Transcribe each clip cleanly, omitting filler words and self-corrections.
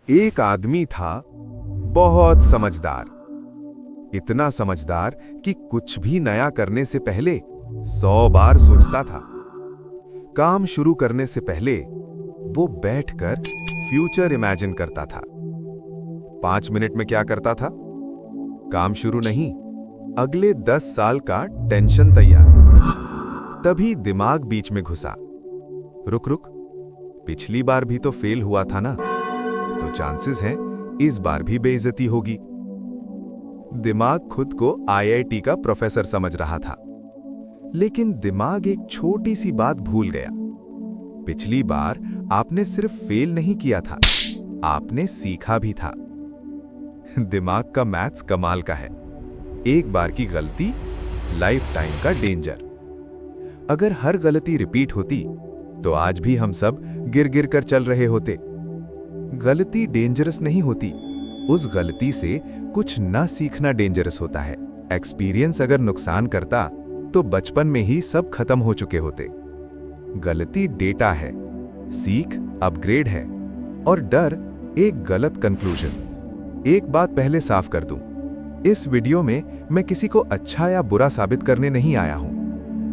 एक आदमी था, बहुत समझदार। इतना समझदार कि कुछ भी नया करने से पहले 100 बार सोचता था। काम शुरू करने से पहले वो बैठकर फ्यूचर इमेजिन करता था। 5 मिनट में क्या करता था? काम शुरू नहीं, अगले 10 साल का टेंशन तैयार। तभी दिमाग बीच में घुसा। रुक रुक, पिछली बार भी तो फेल हुआ था ना, तो चांसेस हैं इस बार भी बेइज्जती होगी। दिमाग खुद को आईआईटी का प्रोफेसर समझ रहा था, लेकिन दिमाग एक छोटी सी बात भूल गया। पिछली बार आपने सिर्फ फेल नहीं किया था, आपने सीखा भी था। दिमाग का मैथ्स कमाल का है। एक बार की गलती, लाइफ टाइम का डेंजर। अगर हर गलती रिपीट होती तो आज भी हम सब गिर गिर कर चल रहे होते। गलती डेंजरस नहीं होती, उस गलती से कुछ ना सीखना डेंजरस होता है। एक्सपीरियंस अगर नुकसान करता तो बचपन में ही सब खत्म हो चुके होते। गलती डेटा है, सीख अपग्रेड है, और डर एक गलत कंक्लूजन। एक बात पहले साफ कर दूं, इस वीडियो में मैं किसी को अच्छा या बुरा साबित करने नहीं आया हूं,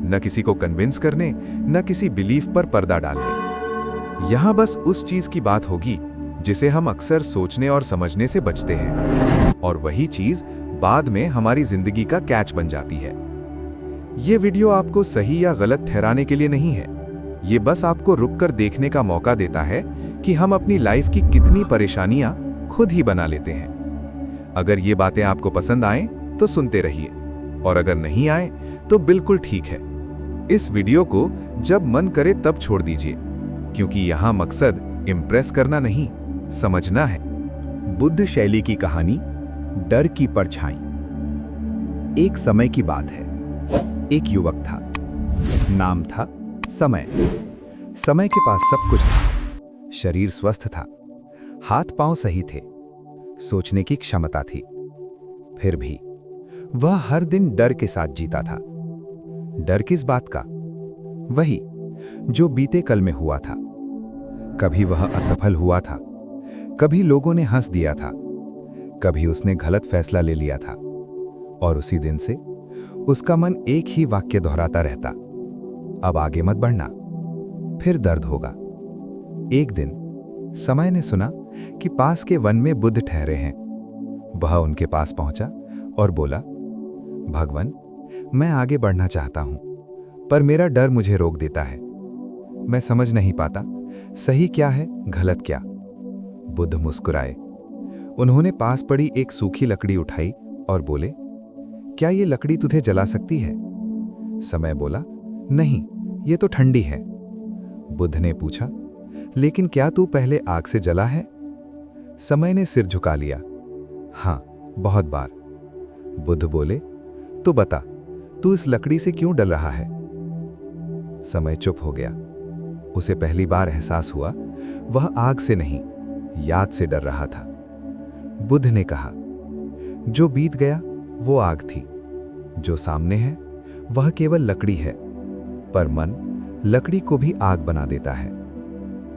न किसी को कन्विंस करने, न किसी बिलीफ पर पर्दा डालने। यहां बस उस चीज की बात होगी जिसे हम अक्सर सोचने और समझने से बचते हैं, और वही चीज बाद में हमारी जिंदगी का कैच बन जाती है। यह वीडियो आपको सही या गलत ठहराने के लिए नहीं है, ये बस आपको रुककर देखने का मौका देता है कि हम अपनी लाइफ की कितनी परेशानियां खुद ही बना लेते हैं। अगर ये बातें आपको पसंद आएं तो सुनते रहिए, और अगर नहीं आए तो बिल्कुल ठीक है। इस वीडियो को जब मन करे तब छोड़ दीजिए, क्योंकि यहां मकसद इम्प्रेस करना नहीं, समझना है। बुद्ध शैली की कहानी, डर की परछाई। एक समय की बात है। एक युवक था, नाम था समय। समय के पास सब कुछ था। शरीर स्वस्थ था, हाथ पांव सही थे, सोचने की क्षमता थी। फिर भी वह हर दिन डर के साथ जीता था। डर किस बात का? वही जो बीते कल में हुआ था। कभी वह असफल हुआ था, कभी लोगों ने हंस दिया था, कभी उसने गलत फैसला ले लिया था, और उसी दिन से उसका मन एक ही वाक्य दोहराता रहता, अब आगे मत बढ़ना, फिर दर्द होगा। एक दिन समय ने सुना कि पास के वन में बुद्ध ठहरे हैं। वह उनके पास पहुंचा और बोला, भगवान, मैं आगे बढ़ना चाहता हूं, पर मेरा डर मुझे रोक देता है। मैं समझ नहीं पाता सही क्या है, गलत क्या। बुद्ध मुस्कुराए। उन्होंने पास पड़ी एक सूखी लकड़ी उठाई और बोले, क्या ये लकड़ी तुझे जला सकती है? समय बोला, नहीं, ये तो ठंडी है। बुद्ध ने पूछा, लेकिन क्या तू पहले आग से जला है? समय ने सिर झुका लिया, हां, बहुत बार। बुद्ध बोले, तो बता, तू इस लकड़ी से क्यों डर रहा है? समय चुप हो गया। उसे पहली बार एहसास हुआ वह आग से नहीं, याद से डर रहा था। बुद्ध ने कहा, जो बीत गया वो आग थी, जो सामने है वह केवल लकड़ी है, पर मन लकड़ी को भी आग बना देता है।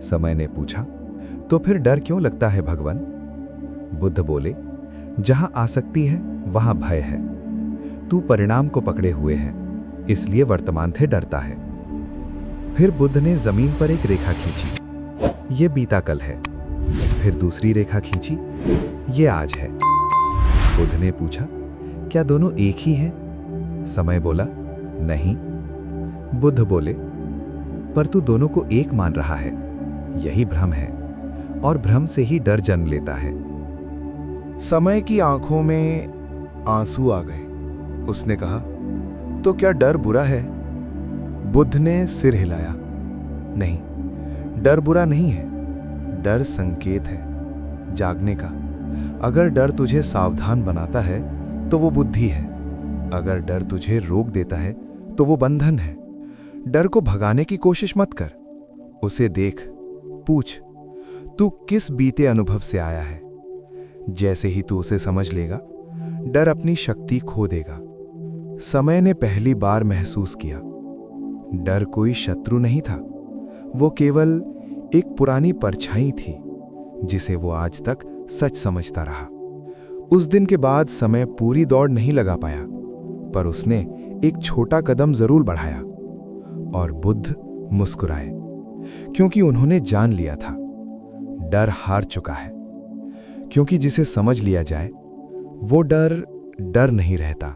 समय ने पूछा, तो फिर डर क्यों लगता है भगवान? बुद्ध बोले, जहां आसक्ति है वहां भय है। तू परिणाम को पकड़े हुए है, इसलिए वर्तमान से डरता है। फिर बुद्ध ने जमीन पर एक रेखा खींची, ये बीता कल है। फिर दूसरी रेखा खींची, ये आज है। बुद्ध ने पूछा, क्या दोनों एक ही हैं? समय बोला, नहीं। बुद्ध बोले, पर तू दोनों को एक मान रहा है, यही भ्रम है, और भ्रम से ही डर जन्म लेता है। समय की आंखों में आंसू आ गए। उसने कहा, तो क्या डर बुरा है? बुद्ध ने सिर हिलाया, नहीं, डर बुरा नहीं है। डर संकेत है जागने का। अगर डर तुझे सावधान बनाता है तो वो बुद्धि है, अगर डर तुझे रोक देता है तो वो बंधन है। डर को भगाने की कोशिश मत कर, उसे देख, पूछ, तू किस बीते अनुभव से आया है। जैसे ही तू उसे समझ लेगा, डर अपनी शक्ति खो देगा। समय ने पहली बार महसूस किया, डर कोई शत्रु नहीं था, वो केवल एक पुरानी परछाई थी जिसे वो आज तक सच समझता रहा। उस दिन के बाद समय पूरी दौड़ नहीं लगा पाया, पर उसने एक छोटा कदम जरूर बढ़ाया। और बुद्ध मुस्कुराए, क्योंकि उन्होंने जान लिया था डर हार चुका है। क्योंकि जिसे समझ लिया जाए वो डर डर नहीं रहता।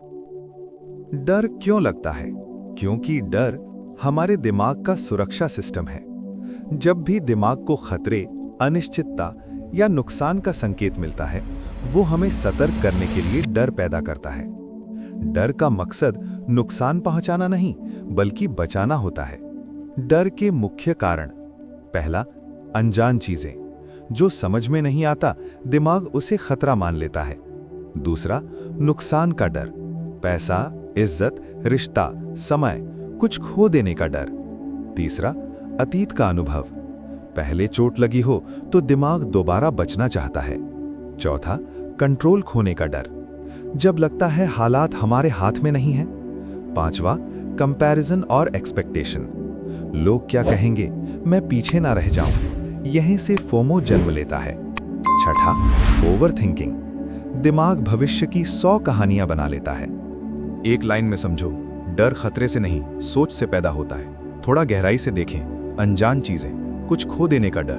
डर क्यों लगता है? क्योंकि डर हमारे दिमाग का सुरक्षा सिस्टम है। जब भी दिमाग को खतरे, अनिश्चितता या नुकसान का संकेत मिलता है, वो हमें सतर्क करने के लिए डर पैदा करता है। डर का मकसद नुकसान पहुंचाना नहीं, बल्कि बचाना होता है। डर के मुख्य कारण: पहला, अनजान चीजें। जो समझ में नहीं आता, दिमाग उसे खतरा मान लेता है। दूसरा, नुकसान का डर। पैसा, इज्जत, रिश्ता, समय, कुछ खो देने का डर। तीसरा, अतीत का अनुभव। पहले चोट लगी हो तो दिमाग दोबारा बचना चाहता है। चौथा, कंट्रोल खोने का डर। जब लगता है हालात हमारे हाथ में नहीं है। पांचवा, कंपैरिजन और एक्सपेक्टेशन। लोग क्या कहेंगे, मैं पीछे ना रह जाऊं। यहीं से फोमो जन्म लेता है। छठा, ओवर थिंकिंग। दिमाग भविष्य की 100 कहानियां बना लेता है। एक लाइन में समझो, डर खतरे से नहीं, सोच से पैदा होता है। थोड़ा गहराई से देखें, अनजान चीजें, कुछ खो देने का डर,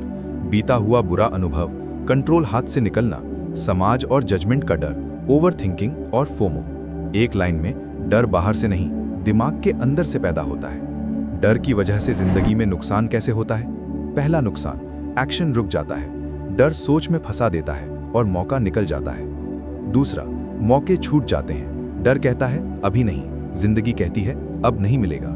बीता हुआ बुरा अनुभव, कंट्रोल हाथ से निकलना, समाज और जजमेंट का डर, ओवर थिंकिंग और फोमो। एक लाइन में, डर बाहर से नहीं, दिमाग के अंदर से पैदा होता है। डर की वजह से जिंदगी में नुकसान कैसे होता है? पहला नुकसान, एक्शन रुक जाता है। डर सोच में फंसा देता है और मौका निकल जाता है। दूसरा, मौके छूट जाते हैं। डर कहता है अभी नहीं, जिंदगी कहती है अब नहीं मिलेगा।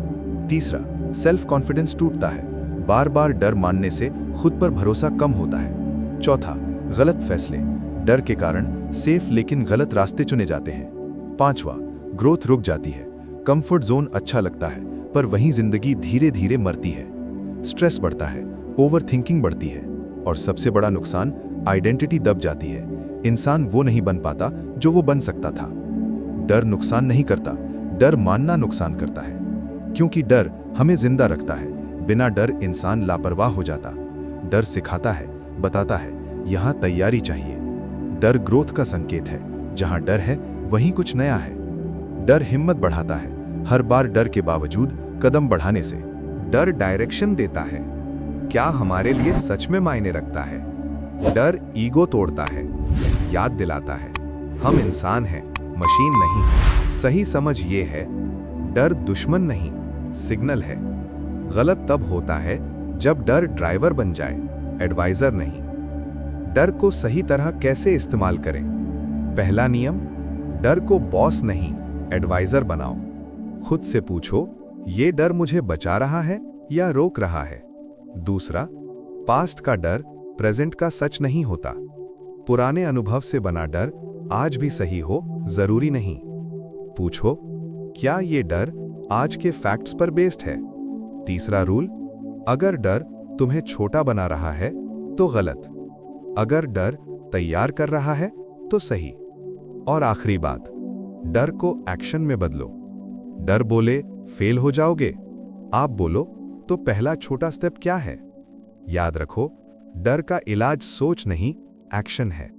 तीसरा, सेल्फ कॉन्फिडेंस टूटता है। बार बार डर मानने से खुद पर भरोसा कम होता है। चौथा, गलत फैसले। डर के कारण सेफ लेकिन गलत रास्ते चुने जाते हैं। पांचवा, ग्रोथ रुक जाती है। कंफर्ट जोन अच्छा लगता है, पर वहीं जिंदगी धीरे धीरे मरती है। स्ट्रेस बढ़ता है, ओवर थिंकिंग बढ़ती है, और सबसे बड़ा नुकसान, आइडेंटिटी दब जाती है। इंसान वो नहीं बन पाता जो वो बन सकता था। डर नुकसान नहीं करता, डर मानना नुकसान करता है। क्योंकि डर हमें जिंदा रखता है। बिना डर इंसान लापरवाह हो जाता। डर सिखाता है, बताता है यहां तैयारी चाहिए। डर ग्रोथ का संकेत है। जहां डर है वहीं कुछ नया है। डर हिम्मत बढ़ाता है। हर बार डर के बावजूद कदम बढ़ाने से। डर डायरेक्शन देता है, क्या हमारे लिए सच में मायने रखता है। डर ईगो तोड़ता है, याद दिलाता है हम इंसान हैं, मशीन नहीं। सही समझ ये है, डर दुश्मन नहीं, सिग्नल है। गलत तब होता है जब डर ड्राइवर बन जाए, एडवाइजर नहीं। डर को सही तरह कैसे इस्तेमाल करें? पहला नियम, डर को बॉस नहीं, एडवाइजर बनाओ। खुद से पूछो, ये डर मुझे बचा रहा है या रोक रहा है? दूसरा, पास्ट का डर प्रेजेंट का सच नहीं होता। पुराने अनुभव से बना डर आज भी सही हो जरूरी नहीं। पूछो, क्या ये डर आज के फैक्ट्स पर बेस्ड है? तीसरा रूल, अगर डर तुम्हें छोटा बना रहा है तो गलत, अगर डर तैयार कर रहा है तो सही। और आखिरी बात, डर को एक्शन में बदलो। डर बोले फेल हो जाओगे, आप बोलो तो पहला छोटा स्टेप क्या है? याद रखो, डर का इलाज सोच नहीं, एक्शन है।